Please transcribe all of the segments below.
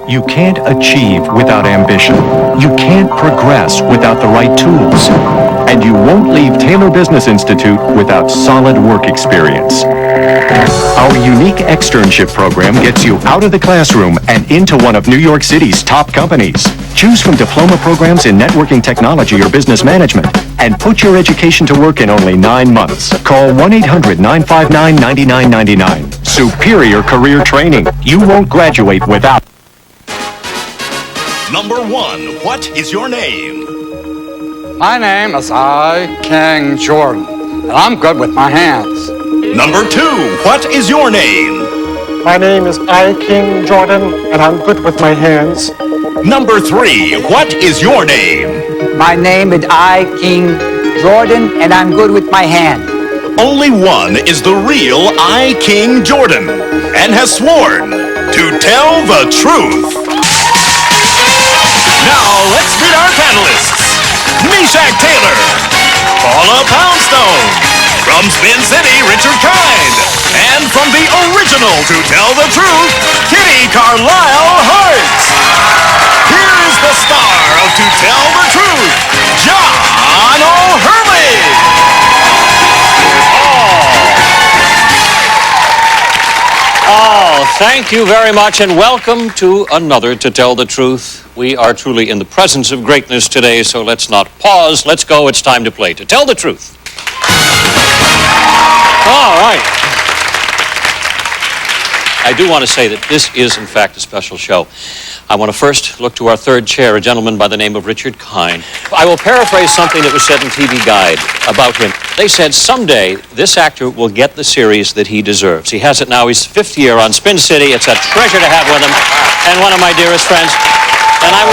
You can't achieve without ambition. You can't progress without the right tools. And you won't leave Taylor Business Institute without solid work experience. Our unique externship program gets you out of the classroom and into one of New York City's top companies. Choose from diploma programs in networking technology or business management and put your education to work in only 9 months. Call 1-800-959-9999. Superior career training. You won't graduate without. Number 1, what is your name? My name is King Jordan, and I'm good with my hands. Number 2, what is your name? My name is King Jordan, and I'm good with my hands. Number 3, what is your name? My name is King Jordan, and I'm good with my hand. Only one is the real King Jordan, and has sworn to tell the truth. Now, let's meet our panelists. Meshack Taylor, Paula Poundstone, from Spin City, Richard Kind, and from the original To Tell the Truth, Kitty Carlisle HART'S. Here is the star of To Tell the Truth, John O'Hurley. Oh, thank you very much, and welcome to another To Tell the Truth. We are truly in the presence of greatness today, so let's not pause. Let's go. It's time to play To Tell the Truth. All right. I do want to say that this is, in fact, a special show. I want to first look to our third chair, a gentleman by the name of Richard Kind. I will paraphrase something that was said in TV Guide about him. They said, someday, this actor will get the series that he deserves. He has it now. He's 5th year on Spin City. It's a treasure to have with him, and one of my dearest friends. And I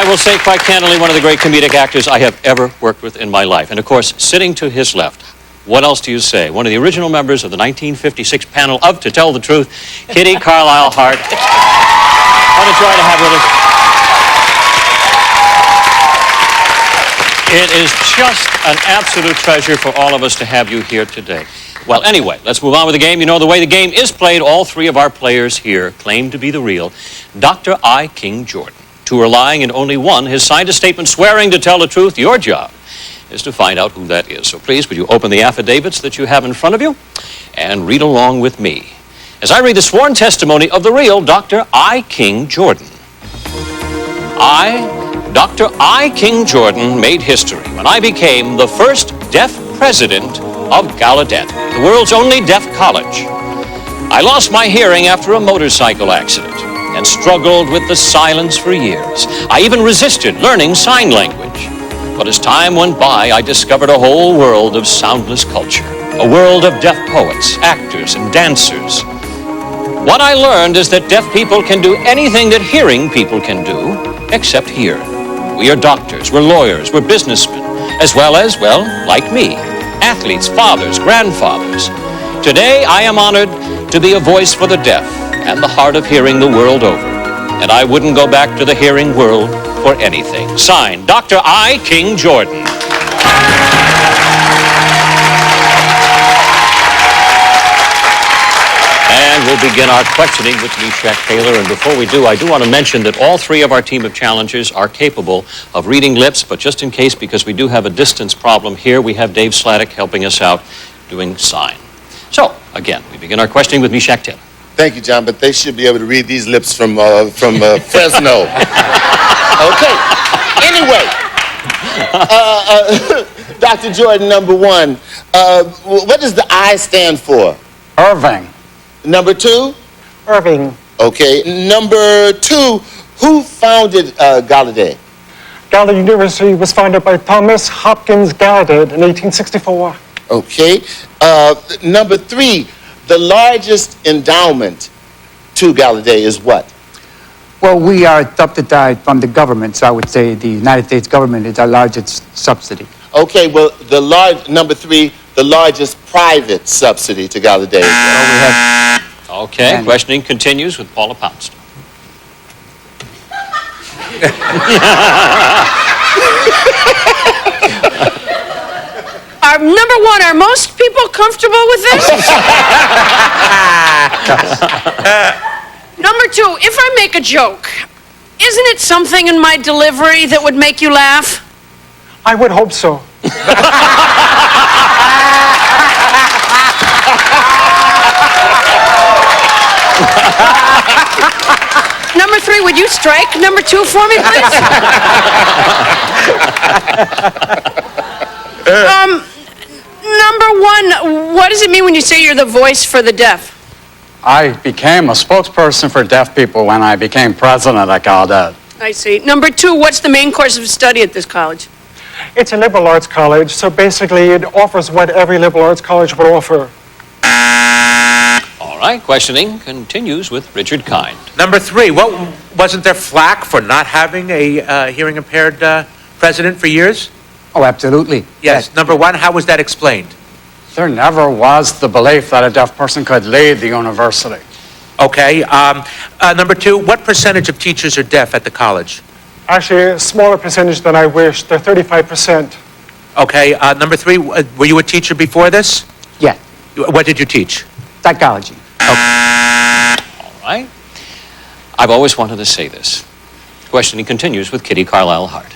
will say quite candidly, one of the great comedic actors I have ever worked with in my life. And, of course, sitting to his left, what else do you say? One of the original members of the 1956 panel of To Tell the Truth, Kitty Carlisle HART. What a joy to have with us. It is just an absolute treasure for all of us to have you here today. Well, anyway, let's move on with the game. You know the way the game is played. All three of our players here claim to be the real Dr. King Jordan. Two are lying and only one has signed a statement swearing to tell the truth. Your job is to find out who that is. So please, would you open the affidavits that you have in front of you and read along with me as I read the sworn testimony of the real Dr. King Jordan. Dr. King Jordan, made history when I became the first deaf president of Gallaudet, the world's only deaf college. I lost my hearing after a motorcycle accident and struggled with the silence for years. I even resisted learning sign language. But as time went by, I discovered a whole world of soundless culture, a world of deaf poets, actors, and dancers. What I learned is that deaf people can do anything that hearing people can do, except hear. We are doctors, we're lawyers, we're businessmen, as well as, well, like me, athletes, fathers, grandfathers. Today, I am honored to be a voice for the deaf and the hard of hearing the world over. And I wouldn't go back to the hearing world for anything. Signed, Dr. King Jordan. And we'll begin our questioning with Meshack Taylor. And before we do, I do want to mention that all three of our team of challengers are capable of reading lips, but just in case, because we do have a distance problem here, we have Dave Sladek helping us out doing sign. So, again, we begin our questioning with Meshack Taylor. Thank you, John, but they should be able to read these lips from Fresno. Okay. Anyway, Dr. Jordan, number one, what does the I stand for? Irving. Number two? Irving. Okay. Number two, who founded Gallaudet? Gallaudet University was founded by Thomas Hopkins Gallaudet in 1864. Okay. Number three, the largest endowment to Gallaudet is what? Well, we are subsidized from the government, so I would say the United States government is our largest subsidy. Okay, well, number three, the largest private subsidy to Gallaudet. Okay, questioning continues with Paula Poundstone. Number one, are most people comfortable with this? Number 2, if I make a joke, isn't it something in my delivery that would make you laugh? I would hope so. Number 3, would you strike number 2 for me, please? Number 1, what does it mean when you say you're the voice for the deaf? I became a spokesperson for deaf people when I became president at Gallaudet. I see. Number 2, what's the main course of study at this college? It's a liberal arts college, so basically it offers what every liberal arts college would offer. All right, questioning continues with Richard Kind. Number 3, wasn't there flack for not having a hearing-impaired president for years? Oh, absolutely. Yes. Number 1, how was that explained? There never was the belief that a deaf person could lead the university. Okay. Number 2, what percentage of teachers are deaf at the college? Actually, a smaller percentage than I wish. They're 35%. Okay. Number 3, were you a teacher before this? Yeah, What did you teach? psychology. All right. I've always wanted to say this. Questioning continues with Kitty Carlisle Hart.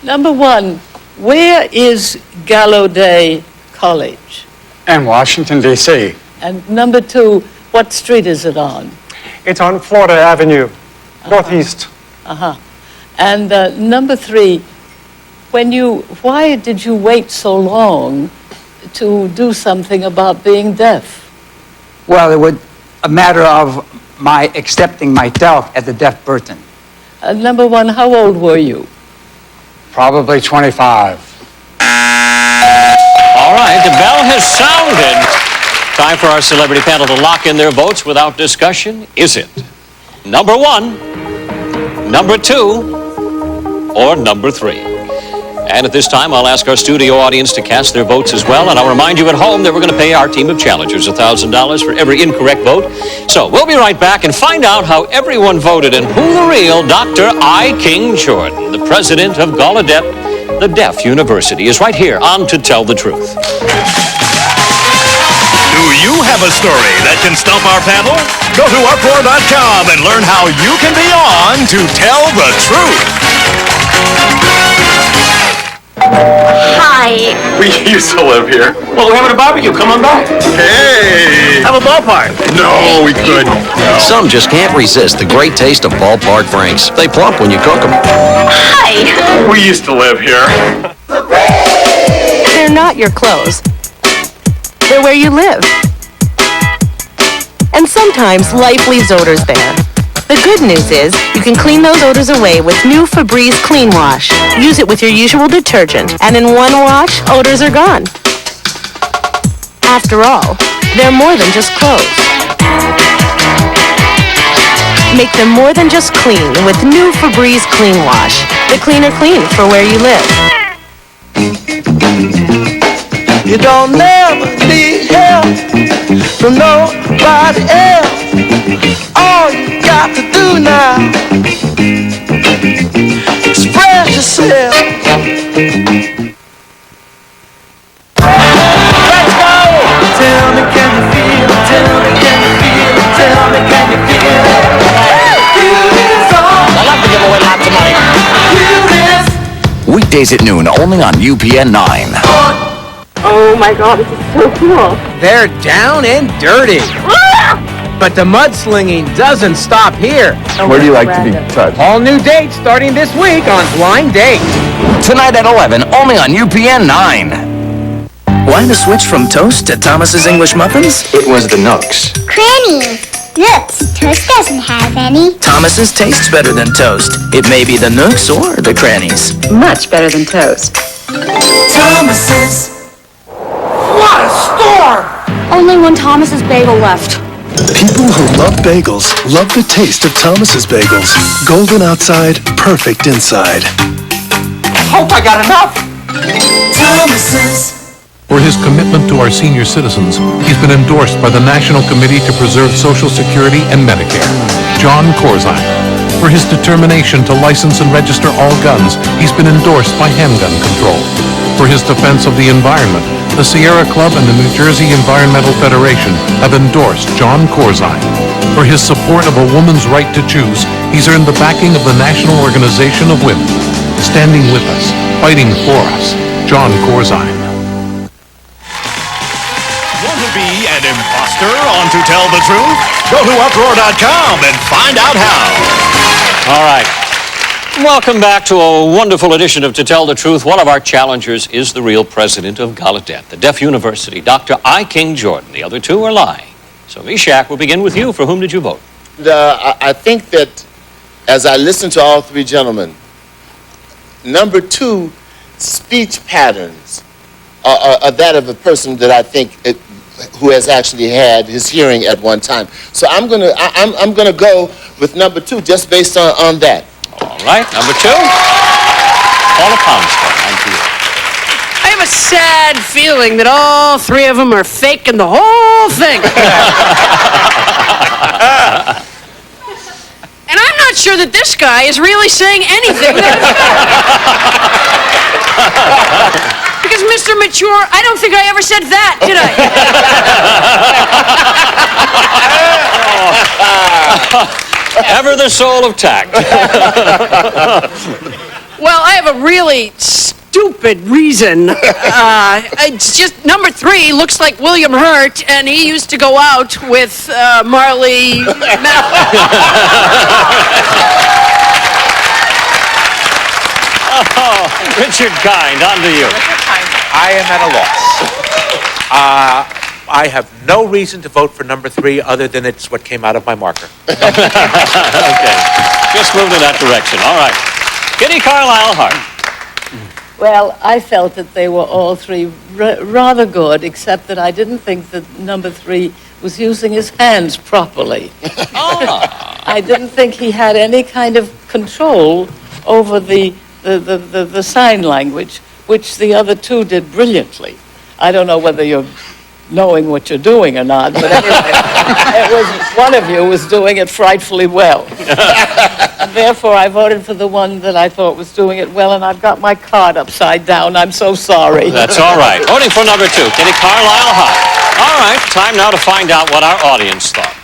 Number 1, where is Gallaudet College? In Washington, D.C. And number 2, what street is it on? It's on Florida Avenue, northeast. And number 3, why did you wait so long to do something about being deaf? Well, it was a matter of my accepting myself as a deaf person. Number 1, how old were you? Probably 25. All right, the bell has sounded. Time for our celebrity panel to lock in their votes without discussion. Is it number 1, number 2, or number 3? And at this time, I'll ask our studio audience to cast their votes as well. And I'll remind you at home that we're going to pay our team of challengers $1,000 for every incorrect vote. So we'll be right back and find out how everyone voted and who the real Dr. I. King Jordan, the president of Gallaudet, the Deaf University, is right here on To Tell the Truth. Do you have a story that can stump our panel? Go to uproar.com and learn how you can be on To Tell the Truth. Hi. We used to live here. Well, we're having a barbecue. Come on back. Hey! Have a ballpark. No, we couldn't. Some just can't resist the great taste of ballpark franks. They plump when you cook them. Hi. We used to live here. They're not your clothes. They're where you live. And sometimes life leaves odors there. The good news is you can clean those odors away with new Febreze Clean Wash. Use it with your usual detergent, and in one wash, odors are gone. After all, they're more than just clothes. Make them more than just clean with new Febreze Clean Wash. The cleaner clean for where you live. You don't never need help from nobody else. All you got to do now, express yourself. Let's go! Tell me, can you feel it? Tell me, can you feel it? Tell me, can you feel it? Feel this song. I'd like to give away lots of money. Feel this. Weekdays at noon, only on UPN 9. Oh my God, this is so cool. They're down and dirty. But the mudslinging doesn't stop here. Where do you like to be touched? All new dates starting this week on Blind Date. Tonight at 11, only on UPN 9. Why the switch from toast to Thomas's English Muffins? It was the Nooks. Crannies. Nooks. Toast doesn't have any. Thomas's tastes better than toast. It may be the Nooks or the Crannies. Much better than toast. Thomas's. What a storm! Only one Thomas's bagel left. People who love bagels love the taste of Thomas's bagels. Golden outside, perfect inside. Hope I got enough. Thomas's. For his commitment to our senior citizens, he's been endorsed by the National Committee to Preserve Social Security and Medicare, John Corzine. For his determination to license and register all guns, he's been endorsed by Handgun Control. For his defense of the environment, the Sierra Club and the New Jersey Environmental Federation have endorsed John Corzine. For his support of a woman's right to choose, he's earned the backing of the National Organization of Women. Standing with us, fighting for us, John Corzine. Want to be an imposter on To Tell the Truth? Go to uproar.com and find out how. All right. Welcome back to a wonderful edition of To Tell the Truth. One of our challengers is the real president of Gallaudet, the Deaf University, Dr. I. King Jordan. The other two are lying. So, Meshack, we'll begin with you. For whom did you vote? I think that as I listened to all three gentlemen, number two, speech patterns are that of a person that I think who has actually had his hearing at one time. So I'm gonna go with number two just based on that. All right, number two, Paula Poundstone, on to you. I have a sad feeling that all three of them are faking the whole thing. And I'm not sure that this guy is really saying anything. Because, Mr. Mature, I don't think I ever said that, did I? Ever the soul of tact. Well, I have a really stupid reason. It's just number three looks like William Hurt, and he used to go out with Marley. Richard Kind, on to you. I am at a loss. I have no reason to vote for number three other than it's what came out of my marker. Okay. Just moved in that direction. All right. Kitty Carlisle Hart. Well, I felt that they were all three rather good, except that I didn't think that number three was using his hands properly. I didn't think he had any kind of control over the sign language, which the other two did brilliantly. I don't know whether you're knowing what you're doing or not, but anyway, one of you was doing it frightfully well. And therefore, I voted for the one that I thought was doing it well, and I've got my card upside down. I'm so sorry. That's all right. Voting for number two, Kitty Carlisle Hart. All right, time now to find out what our audience thought.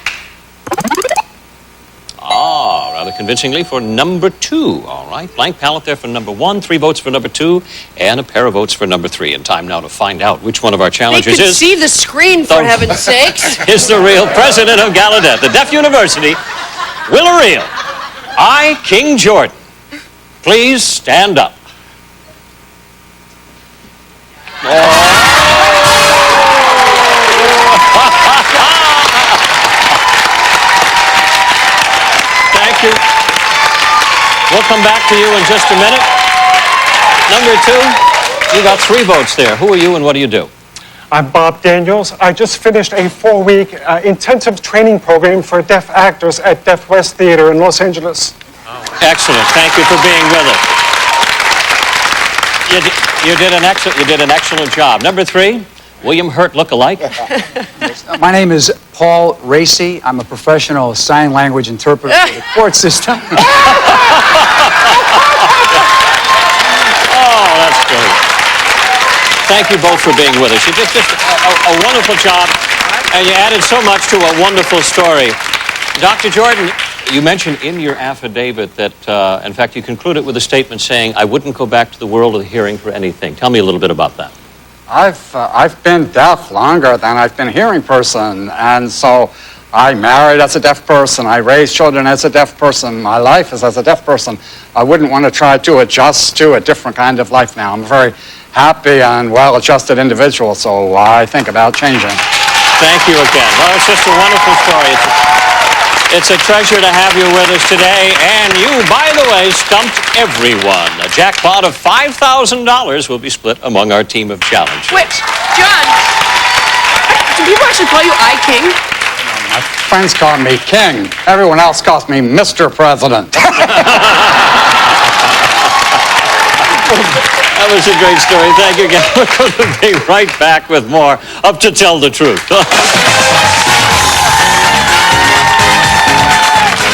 Rather convincingly for number two. All right, blank ballot there for number one, 3 votes for number two, and a pair of votes for number three. And time now to find out which one of our challengers They could is. see the screen, for heaven's sakes. Is the real president of Gallaudet, the Deaf University, Will Real, I, King Jordan. Please stand up. Thank you. We'll come back to you in just a minute. Number two, you got 3 votes there. Who are you and what do you do? I'm Bob Daniels. I just finished a 4-week intensive training program for deaf actors at Deaf West Theater in Los Angeles. Excellent. Thank you for being with us. You did an excellent job. Number 3, William Hurt look-alike. My name is Paul Racy. I'm a professional sign language interpreter for the court system. Oh, that's great. Thank you both for being with us. You did just a wonderful job, and you added so much to a wonderful story. Dr. Jordan, you mentioned in your affidavit that, in fact, you concluded with a statement saying, I wouldn't go back to the world of the hearing for anything. Tell me a little bit about that. I've been deaf longer than I've been a hearing person, and so I married as a deaf person. I raised children as a deaf person. My life is as a deaf person. I wouldn't want to try to adjust to a different kind of life now. I'm a very happy and well-adjusted individual, so I think about changing. Thank you again. Well, it's just a wonderful story. It's a treasure to have you with us today, and you, by the way, stumped everyone. A jackpot of $5,000 will be split among our team of challengers. Wait, John, do people actually call you I King? My friends call me King. Everyone else calls me Mr. President. That was a great story. Thank you again. We're going to be right back with more of To Tell the Truth.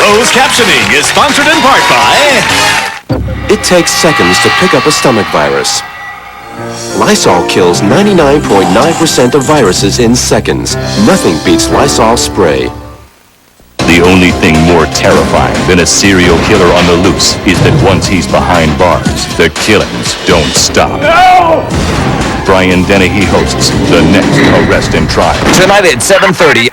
Closed captioning is sponsored in part by... It takes seconds to pick up a stomach virus. Lysol kills 99.9% of viruses in seconds. Nothing beats Lysol spray. The only thing more terrifying than a serial killer on the loose is that once he's behind bars, the killings don't stop. No! Brian Dennehy hosts the next Arrest and Trial. Tonight at 7:30.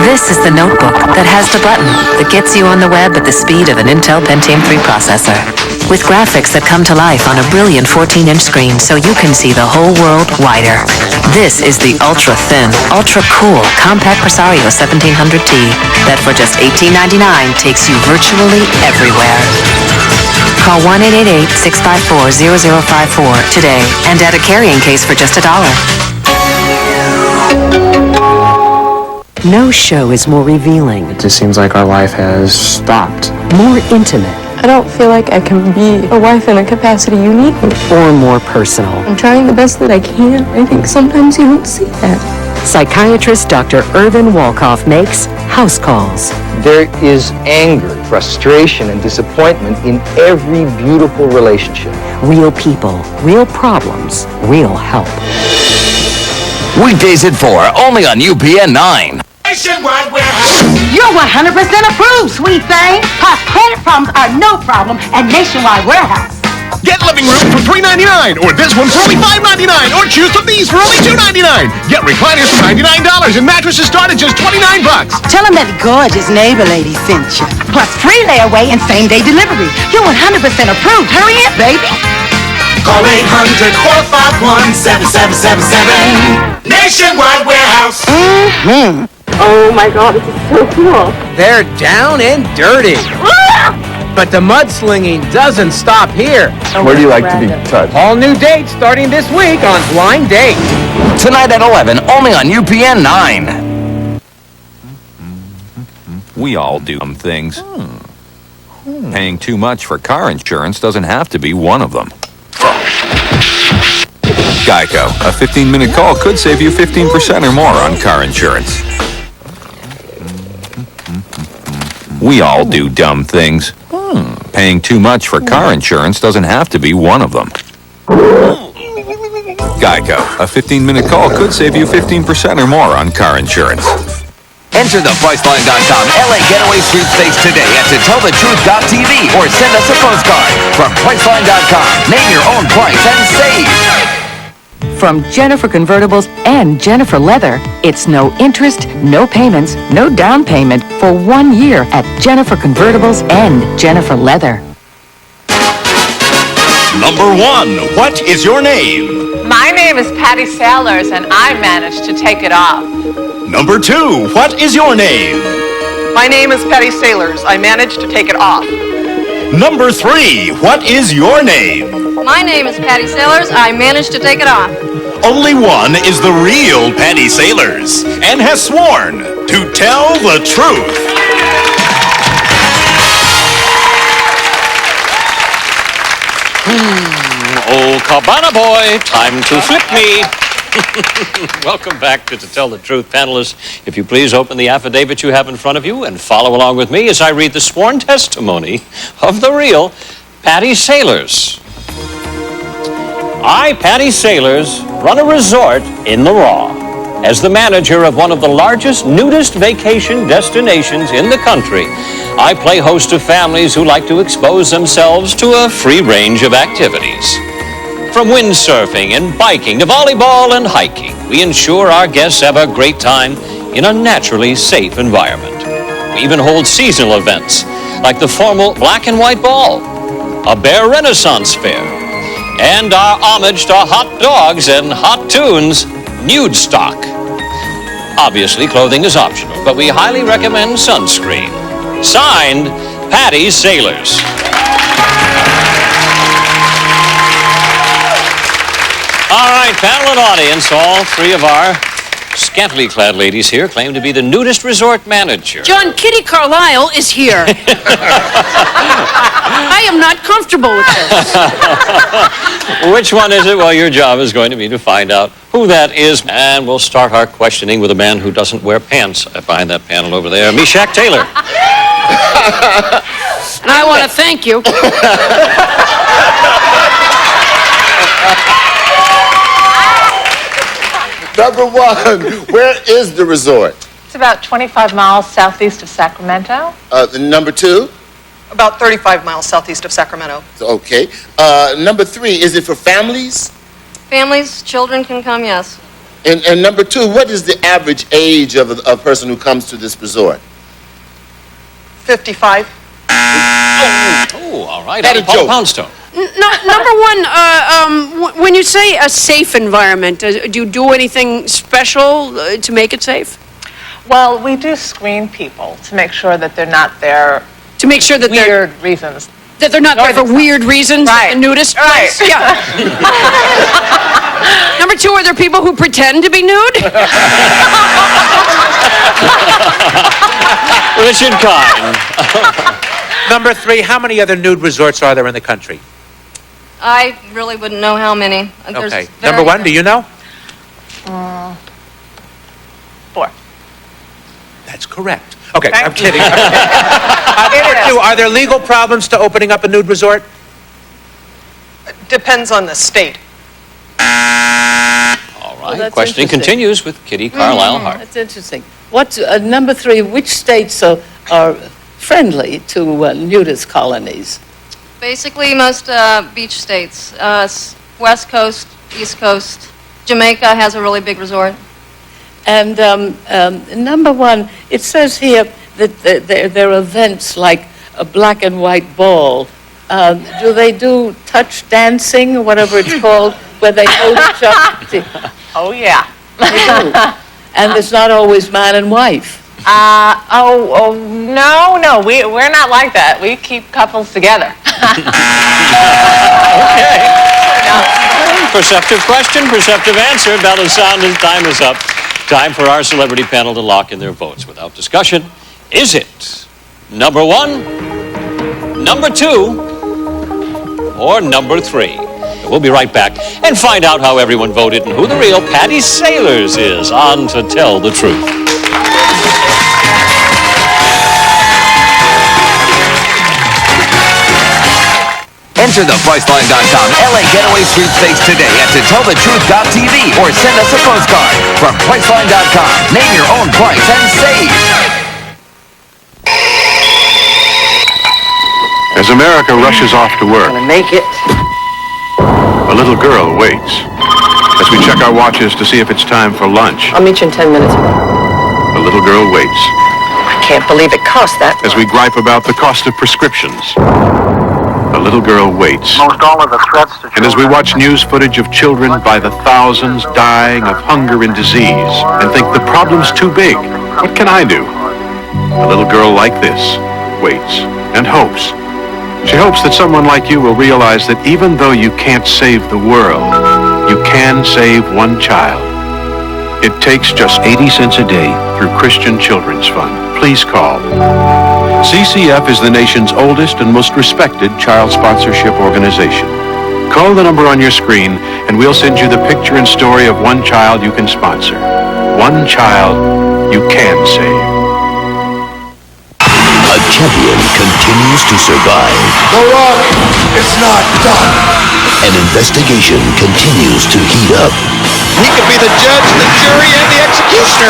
This is the notebook that has the button that gets you on the web at the speed of an Intel Pentium 3 processor. With graphics that come to life on a brilliant 14-inch screen so you can see the whole world wider. This is the ultra-thin, ultra-cool Compact Presario 1700T that for just $18.99 takes you virtually everywhere. Call 1-888-654-0054 today and add a carrying case for just $1. No show is more revealing. It just seems like our life has stopped. More intimate. I don't feel like I can be a wife in the capacity you need me. Or more personal. I'm trying the best that I can. I think sometimes you don't see that. Psychiatrist Dr. Irvin Walkoff makes House Calls. There is anger, frustration, and disappointment in every beautiful relationship. Real people, real problems, real help. Weekdays at 4, only on UPN 9. Nationwide warehouse. You're 100% approved, sweet thing. Plus, credit problems are no problem at Nationwide Warehouse. Get living room for $3.99, or this one for only $5.99, or choose from these for only $2.99. Get recliners for $99, and mattresses start at just $29. Tell them that gorgeous neighbor lady sent you. Plus, free layaway and same-day delivery. You're 100% approved. Hurry up, baby. Call 800-451-7777. Nationwide warehouse. Mm-hmm. Oh my God, this is so cool. They're down and dirty. But the mudslinging doesn't stop here. Where do you like to be touched? All new dates starting this week on Blind Date. Tonight at 11, only on UPN 9. We all do some things. Paying too much for car insurance doesn't have to be one of them. Geico, a 15-minute call could save you 15% or more on car insurance. We all do dumb things. Paying too much for car insurance doesn't have to be one of them. Geico, a 15-minute call could save you 15% or more on car insurance. Enter the Priceline.com LA Getaway Sweepstakes today at ToTellTheTruth.tv or send us a postcard from Priceline.com. Name your own price and save. From Jennifer Convertibles and Jennifer Leather, it's no interest, no payments, no down payment for 1 year at Jennifer Convertibles and Jennifer Leather. Number 1, what is your name? My name is Patty Sailors, and I managed to take it off. Number 2, what is your name? My name is Patty Sailors. I managed to take it off. Number 3, what is your name? My name is Patty Sailors. I managed to take it off. Only one is the real Patty Sailors and has sworn to tell the truth. Oh, Cabana boy, time to flip me. Welcome back to Tell the Truth, panelists. If you please open the affidavit you have in front of you and follow along with me as I read the sworn testimony of the real Patty Sailors. I, Patty Sailors, run a resort in the Raw. As the manager of one of the largest nudist vacation destinations in the country, I play host to families who like to expose themselves to a free range of activities. From windsurfing and biking to volleyball and hiking, we ensure our guests have a great time in a naturally safe environment. We even hold seasonal events like the formal Black and White Ball, a Bear Renaissance Fair, and our homage to hot dogs and hot tunes, Nude Stock. Obviously, clothing is optional, but we highly recommend sunscreen. Signed, Patty Sailors. All right, panel and audience, all three of our scantily clad ladies here claim to be the nudist resort manager. John, Kitty Carlisle is here. I am not comfortable with this. Which one is it? Well, your job is going to be to find out who that is. And we'll start our questioning with a man who doesn't wear pants behind that panel over there, Meshack Taylor. And I want to thank you. Number 1, where is the resort? It's about 25 miles southeast of Sacramento. Number 2? About 35 miles southeast of Sacramento. Okay. Number 3, is it for families? Families, children can come, yes. And number 2, what is the average age of a person who comes to this resort? 55. Oh, all right. That a Paula joke. Poundstone. Number one, when you say a safe environment, do you do anything special to make it safe? Well, we do screen people to make sure that they're not there To make sure that weird reasons. that they're not there for weird reasons, Right. like a nudist Right. place? Yeah. Number 2, are there people who pretend to be nude? Richard Kind. Number 3, how many other nude resorts are there in the country? I really wouldn't know how many. There's Okay. very Number 1, do you know? 4. That's correct. Okay, Thank I'm you. kidding. Number 2, are there legal problems to opening up a nude resort? Depends on the state. All right. that's Questioning interesting. continues with Kitty Carlisle Hart. That's interesting. What, number 3, which states are friendly to nudist colonies? Basically, most beach states. West Coast, East Coast. Jamaica has a really big resort. And number 1, it says here that there are events like a black and white ball. Do they do touch dancing, or whatever it's called, where they hold each other? Oh, yeah. They do. And it's not always man and wife. No, we're not like that. We keep couples together. Okay. Perceptive question, perceptive answer. Bell is sound and time is up. Time for our celebrity panel to lock in their votes. Without discussion, is it number 1, number 2, or number 3? We'll be right back and find out how everyone voted and who the real Patty Sailors is on To Tell the Truth. Enter the Priceline.com LA Getaway Sweepstakes today at ToTellTheTruth.tv or send us a postcard from Priceline.com. Name your own price and save. As America rushes off to work, Make it. a little girl waits. As we check our watches to see if it's time for lunch, I'll meet you in 10 minutes. a little girl waits. I can't believe it cost that. As we gripe about the cost of prescriptions, a little girl waits. Most all of the threats to And as we watch news footage of children by the thousands dying of hunger and disease and think the problem's too big, what can I do? A little girl like this waits and hopes. She hopes that someone like you will realize that even though you can't save the world, you can save one child. It takes just 80 cents a day through Christian Children's Fund. Please call. CCF is the nation's oldest and most respected child sponsorship organization. Call the number on your screen and we'll send you the picture and story of one child you can sponsor. One child you can save. A champion continues to survive. The run is not done. An investigation continues to heat up. He could be the judge, the jury, and the executioner.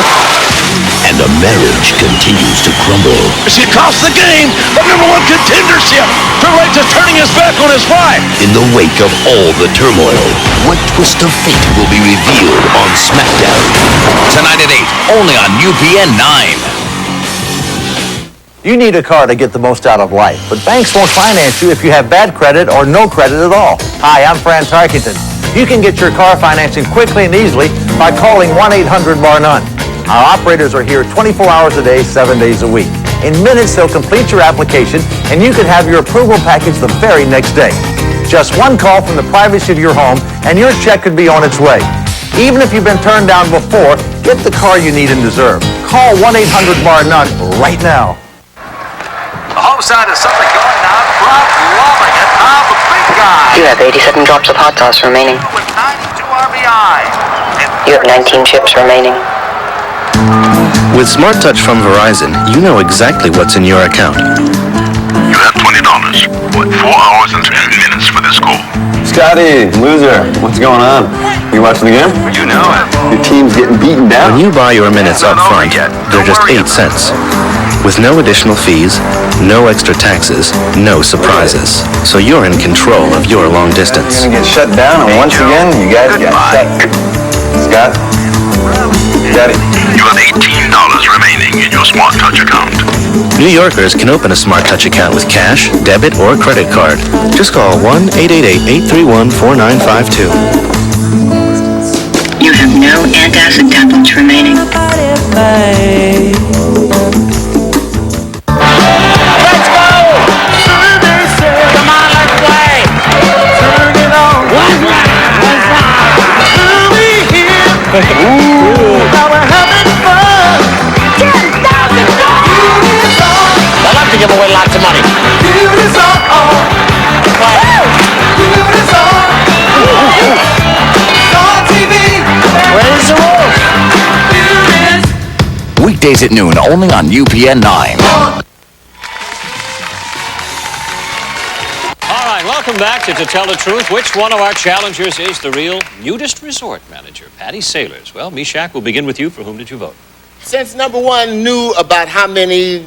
And a marriage continues to crumble. She cost the game the #1 contendership. Triple H is turning his back on his wife. In the wake of all the turmoil, what twist of fate will be revealed on SmackDown? Tonight at 8, only on UPN 9. You need a car to get the most out of life, but banks won't finance you if you have bad credit or no credit at all. Hi, I'm Fran Tarkington. You can get your car financing quickly and easily by calling 1-800-BAR-NONE. Our operators are here 24 hours a day, 7 days a week. In minutes, they'll complete your application, and you can have your approval package the very next day. Just one call from the privacy of your home, and your check could be on its way. Even if you've been turned down before, get the car you need and deserve. Call 1-800-BAR-NONE right now. The home side is something going on. Brock loving it. Now the big guy. You have 87 drops of hot sauce remaining. With 92 RBI. You have 19 chips remaining. With Smart Touch from Verizon, you know exactly what's in your account. You have $20. What, 4 hours and 10 minutes for this call? Scotty, loser, what's going on? You watching the game? You know it. Your team's getting beaten down. When you buy your minutes up front, they're just 8 cents. With no additional fees, no extra taxes, no surprises. So you're in control of your long distance. You're gonna get shut down, and once again, you guys got shut. Scott? Daddy? You have $18 remaining in your Smart Touch account. New Yorkers can open a Smart Touch account with cash, debit, or credit card. Just call 1-888-831-4952. You have no antacid tablets remaining. Let's go! Come on, let's play! Turn it on! Now we're having fun! $10,000! I'd like to give away lots of money. Where's the wolf? Weekdays at noon, only on UPN 9. All right, welcome back to Tell the Truth. Which one of our challengers is the real nudist resort manager? Patty Sailors. Well, Mishak, we'll begin with you. For whom did you vote? Since number one knew about how many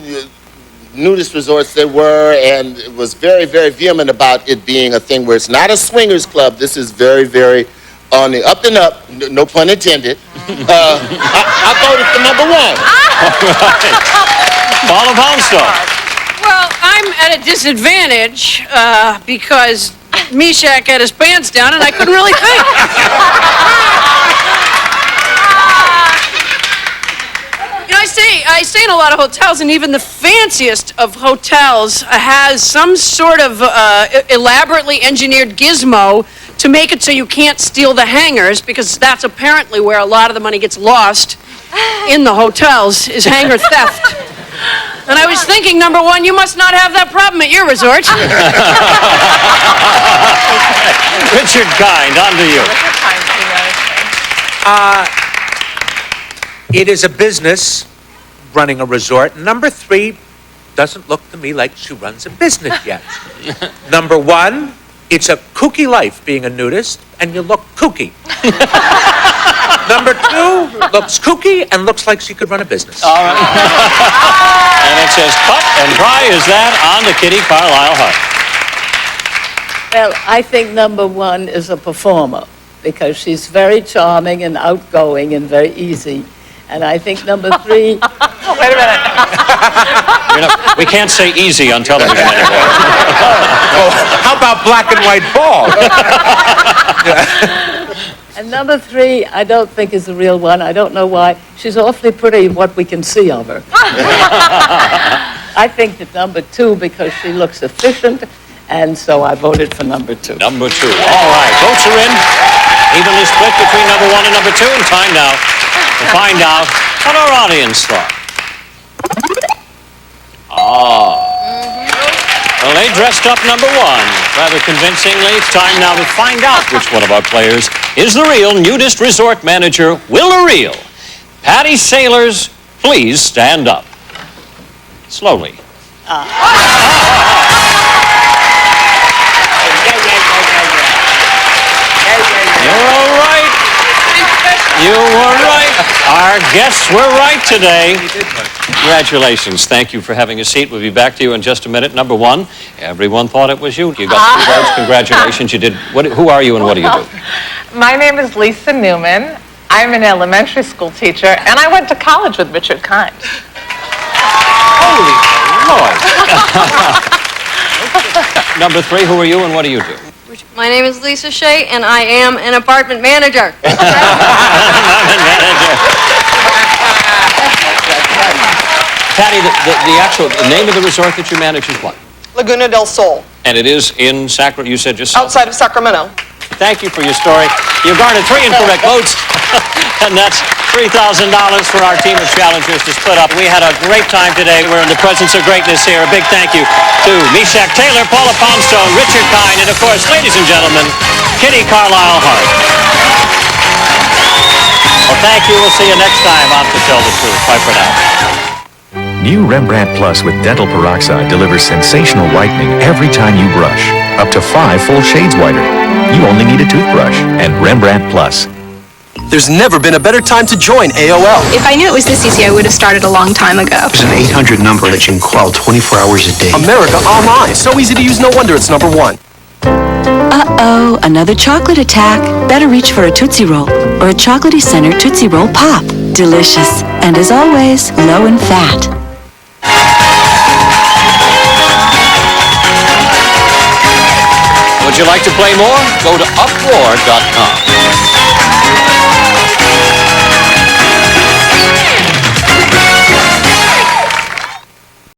nudist resorts there were and was very, very vehement about it being a thing where it's not a swingers club, this is very, very on the up and up, no pun intended. I voted for number one. Paula Poundstone. Well, I'm at a disadvantage because Mishak had his pants down and I couldn't really think. You know, I stay in a lot of hotels, and even the fanciest of hotels has some sort of elaborately engineered gizmo to make it so you can't steal the hangers, because that's apparently where a lot of the money gets lost in the hotels, is hanger theft. And I was thinking, number one, you must not have that problem at your resort. Richard Kind, on to you. It is a business running a resort. Number 3 doesn't look to me like she runs a business yet. Number 1, it's a kooky life being a nudist, and you look kooky. Number 2 looks kooky and looks like she could run a business. All right. And it says, cut and dry is that on to Kitty Carlisle Hart. Well, I think number 1 is a performer because she's very charming and outgoing and very easy. And I think number 3... Wait a minute. We can't say easy on television anymore. How about black and white ball? And number 3, I don't think is the real one. I don't know why. She's awfully pretty, what we can see of her. I think that number 2, because she looks efficient, and so I voted for number 2. Number 2. All right, votes are in. Evenly split between number 1 and number 2, and time now to find out what our audience thought. Well, they dressed up number 1 rather convincingly. It's time now to find out which one of our players is the real nudist resort manager, Will or Real. Patty Sailors, please stand up. Slowly. You're all right. You were right. Our guests were right today. Congratulations. Thank you for having a seat. We'll be back to you in just a minute. Number 1, everyone thought it was you. You got 3 votes. Congratulations. You did. Who are you and what do you do? My name is Lisa Newman. I'm an elementary school teacher, and I went to college with Richard Kind. Holy Lord. Number 3, who are you and what do you do? My name is Lisa Shea, and I am an apartment manager. Patty, the name of the resort that you manage is what? Laguna del Sol, And it is in Sacramento. You said just outside of Sacramento. Thank you for your story. You garnered 3 incorrect votes, and that's $3,000 for our team of challengers to split up. We had a great time today. We're in the presence of greatness here. A big thank you to Mishak Taylor, Paula Poundstone, Richard Kind, and of course, ladies and gentlemen, Kitty Carlisle Hart. Well, thank you. We'll see you next time on To Tell the Truth. Bye for now. New Rembrandt Plus with dental peroxide delivers sensational whitening every time you brush. Up to 5 full shades whiter. You only need a toothbrush and Rembrandt Plus. There's never been a better time to join AOL. If I knew it was this easy, I would have started a long time ago. There's an 800 number that you can call 24 hours a day. America Online. So easy to use, no wonder it's number one. Uh-oh, another chocolate attack. Better reach for a Tootsie Roll or a chocolatey center Tootsie Roll Pop. Delicious. And as always, low in fat. Would you like to play more? Go to uproar.com.